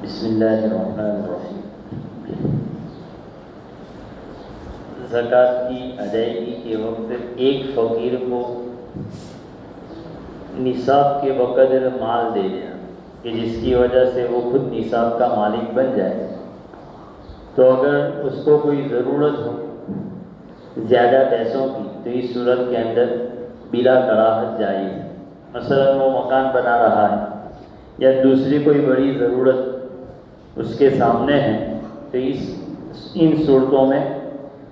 بسم اللہ الرحمن الرحیم۔ زکوٰۃ کی ادائیگی کے وقت ایک فقیر کو نصاب کے بقدر مال دے دینا کہ جس کی وجہ سے وہ خود نصاب کا مالک بن جائے، تو اگر اس کو کوئی ضرورت ہو زیادہ پیسوں کی تو اس صورت کے اندر بلا کراہت جائز ہے۔ مثلا وہ مکان بنا رہا ہے یا دوسری کوئی بڑی ضرورت اس کے سامنے ہے، تو ان صورتوں میں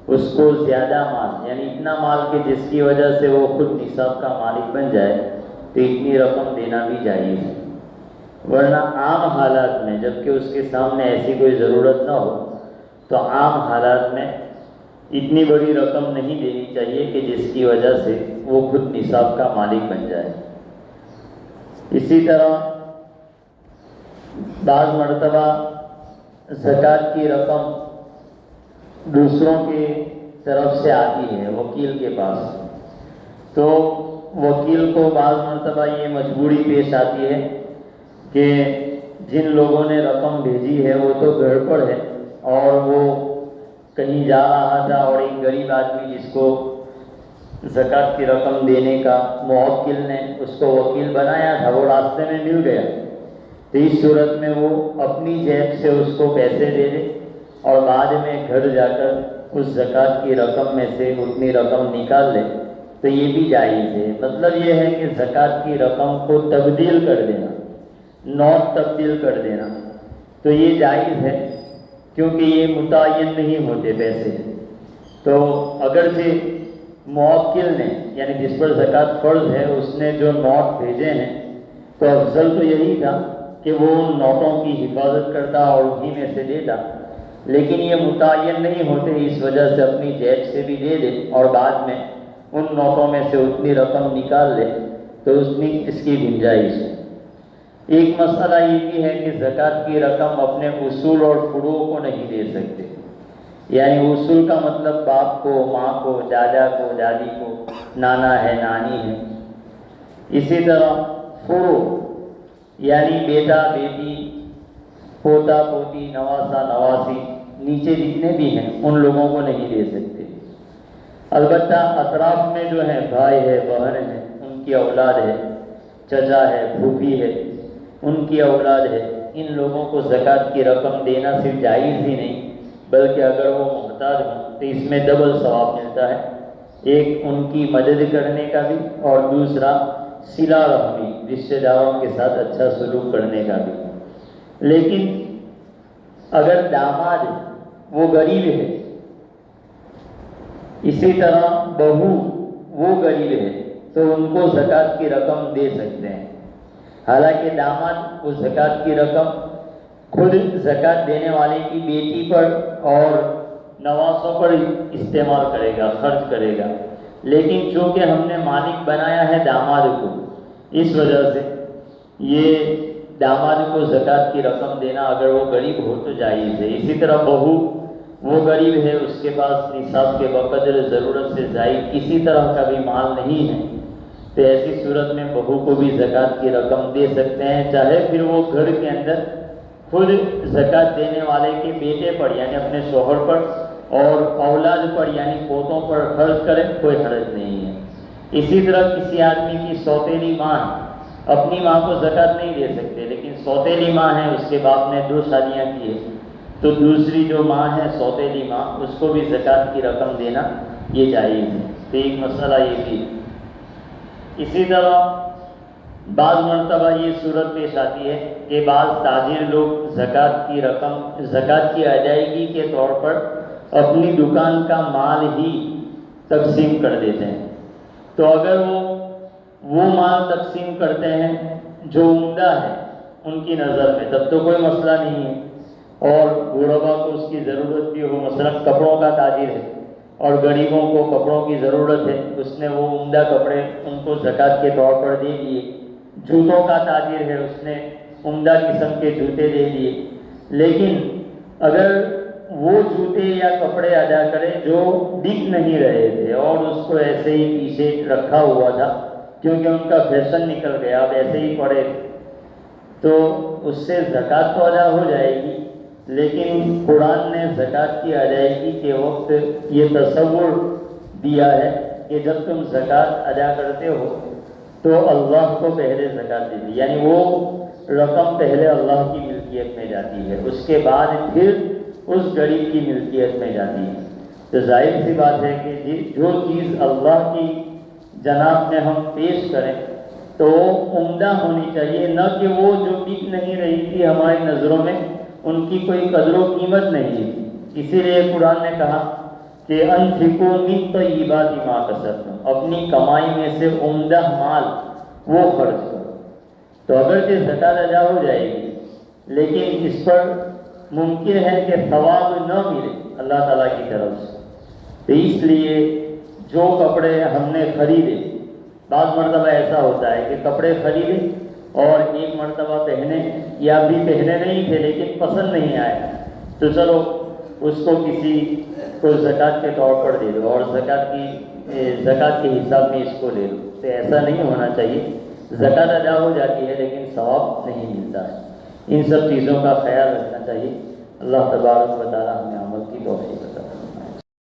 اس کو زیادہ مال یعنی اتنا مال کہ جس کی وجہ سے وہ خود نصاب کا مالک بن جائے تو اتنی رقم دینا بھی جائز ہے۔ ورنہ عام حالات میں جب کہ اس کے سامنے ایسی کوئی ضرورت نہ ہو تو عام حالات میں اتنی بڑی رقم نہیں دینی چاہیے کہ جس کی وجہ سے وہ خود نصاب کا مالک بن جائے۔ اسی طرح بعض مرتبہ زکوٰۃ کی رقم دوسروں کی طرف سے آتی ہے وکیل کے پاس، تو وکیل کو بعض مرتبہ یہ مجبوری پیش آتی ہے کہ جن لوگوں نے رقم بھیجی ہے وہ تو گڑبڑ ہے اور وہ کہیں جا رہا تھا اور ایک غریب آدمی جس کو زکوٰۃ کی رقم دینے کا موکل نے اس کو وکیل بنایا تھا وہ راستے میں مل گیا، تو اس صورت میں وہ اپنی جیب سے اس کو پیسے دے دے اور بعد میں گھر جا کر اس زکوٰۃ کی رقم میں سے اتنی رقم نکال لے تو یہ بھی جائز ہے۔ مطلب یہ ہے کہ زکوٰۃ کی رقم کو تبدیل کر دینا، نوٹ تبدیل کر دینا تو یہ جائز ہے، کیونکہ یہ متعین نہیں ہوتے پیسے۔ تو اگرچہ موکل نے یعنی جس پر زکوٰۃ فرض ہے اس نے جو نوٹ بھیجے ہیں تو افضل تو یہی تھا کہ وہ ان نوٹوں کی حفاظت کرتا اور انہی میں سے دیتا، لیکن یہ متعین نہیں ہوتے، اس وجہ سے اپنی جیب سے بھی دے دے اور بعد میں ان نوٹوں میں سے اتنی رقم نکال لے تو اس کی گنجائش ہے۔ ایک مسئلہ یہ بھی ہے کہ زکوٰۃ کی رقم اپنے اصول اور فروع کو نہیں دے سکتے، یعنی اصول کا مطلب باپ کو، ماں کو، دادا کو، دادی کو، نانا ہے، نانی ہے۔ اسی طرح فروع یعنی بیٹا، بیٹی، پوتا، پوتی، نواسا، نواسی، نیچے جتنے بھی ہیں ان لوگوں کو نہیں دے سکتے۔ البتہ اطراف میں جو ہیں بھائی ہے، بہن ہے، ان کی اولاد ہے، چچا ہے، پھوپھی ہے، ان کی اولاد ہے، ان لوگوں کو زکوٰۃ کی رقم دینا صرف جائز ہی نہیں بلکہ اگر وہ محتاج ہوں تو اس میں ڈبل ثواب ملتا ہے، ایک ان کی مدد کرنے کا بھی اور دوسرا صلہ رحمی رشتہ داروں کے ساتھ اچھا سلوک کرنے کا بھی۔ لیکن اگر داماد وہ غریب ہے، اسی طرح بہو وہ غریب ہے تو ان کو زکوٰۃ کی رقم دے سکتے ہیں، حالانکہ داماد وہ زکوٰۃ کی رقم خود زکوٰۃ دینے والے کی بیٹی پر اور نواسوں پر استعمال کرے گا، خرچ کرے گا، لیکن چونکہ ہم نے مالک بنایا ہے داماد کو، اس وجہ سے یہ داماد کو زکوٰۃ کی رقم دینا اگر وہ غریب ہو تو جائز ہے۔ اسی طرح بہو وہ غریب ہے، اس کے پاس نصاب کے بقدر ضرورت سے زائد کسی طرح کا بھی مال نہیں ہے، تو ایسی صورت میں بہو کو بھی زکوٰۃ کی رقم دے سکتے ہیں، چاہے پھر وہ گھر کے اندر خود زکوٰۃ دینے والے کے بیٹے پر یعنی اپنے شوہر پر اور اولاد پر یعنی پوتوں پر خرچ کرے، کوئی حرج نہیں ہے۔ اسی طرح کسی آدمی کی سوتیلی ماں اپنی ماں کو زکوٰۃ نہیں دے سکتے، لیکن سوتیلی ماں ہے، اس کے باپ نے 2 شادیاں کی ہے، تو دوسری جو ماں ہے سوتیلی ماں اس کو بھی زکوٰۃ کی رقم دینا یہ جائز ہے۔ تو ایک مسئلہ یہ بھی۔ اسی طرح بعض مرتبہ یہ صورت پیش آتی ہے کہ بعض تاجر لوگ زکوٰۃ کی ادائیگی کے طور پر اپنی دکان کا مال ہی تقسیم کر دیتے ہیں، تو اگر وہ مال تقسیم کرتے ہیں جو عمدہ ہے ان کی نظر میں تب تو کوئی مسئلہ نہیں ہے، اور غربا کو اس کی ضرورت بھی ہو، مثلا کپڑوں کا تاجر ہے اور غریبوں کو کپڑوں کی ضرورت ہے، اس نے وہ عمدہ کپڑے ان کو زکوٰۃ کے طور پر دے دیے۔ جوتوں کا تاجر ہے، اس نے عمدہ قسم کے جوتے دے دیے، لیکن اگر وہ جوتے یا کپڑے ادا کرے جو بک نہیں رہے تھے اور اس کو ایسے ہی پیچھے رکھا ہوا تھا کیونکہ ان کا فیشن نکل گیا، اب ایسے ہی پڑے، تو اس سے زکوٰۃ تو ادا ہو جائے گی، لیکن قرآن نے زکوٰۃ کی ادائیگی کے وقت یہ تصور دیا ہے کہ جب تم زکوٰۃ ادا کرتے ہو تو اللہ کو پہلے زکوٰۃ دے دی، یعنی وہ رقم پہلے اللہ کی ملکیت میں جاتی ہے، اس کے بعد پھر اس غریب کی ملکیت میں جاتی ہے۔ تو ظاہر سی بات ہے کہ جو چیز اللہ کی جناب میں ہم پیش کریں تو وہ عمدہ ہونی چاہیے، نہ کہ وہ جو بک نہیں رہی تھی ہماری نظروں میں ان کی کوئی قدر و قیمت نہیں ہے۔ اسی لیے قرآن نے کہا کہ انفقوا من طیبات ما کسبتم، اپنی کمائی میں سے عمدہ مال وہ خرچ کرو۔ تو اگرچہ زکوٰۃ ادا ہو جائے گی لیکن اس پر ممکن ہے کہ ثواب نہ ملے اللہ تعالیٰ کی طرف سے۔ تو اس لیے جو کپڑے ہم نے خریدے، بعض مرتبہ ایسا ہوتا ہے کہ کپڑے خریدے اور ایک مرتبہ پہنے یا بھی پہنے نہیں تھے لیکن پسند نہیں آئے، تو چلو اس کو کسی کو زکوٰۃ کے طور پر دے دو اور زکوٰۃ کے حساب میں اس کو لے لو۔ تو ایسا نہیں ہونا چاہیے، زکوٰۃ ادا ہو جاتی ہے لیکن ثواب نہیں ملتا ہے۔ ان سب چیزوں کا خیال رکھنا چاہیے۔ اللہ تبارک و تعالی ہمیں عمل کی توفیق عطا فرمائے۔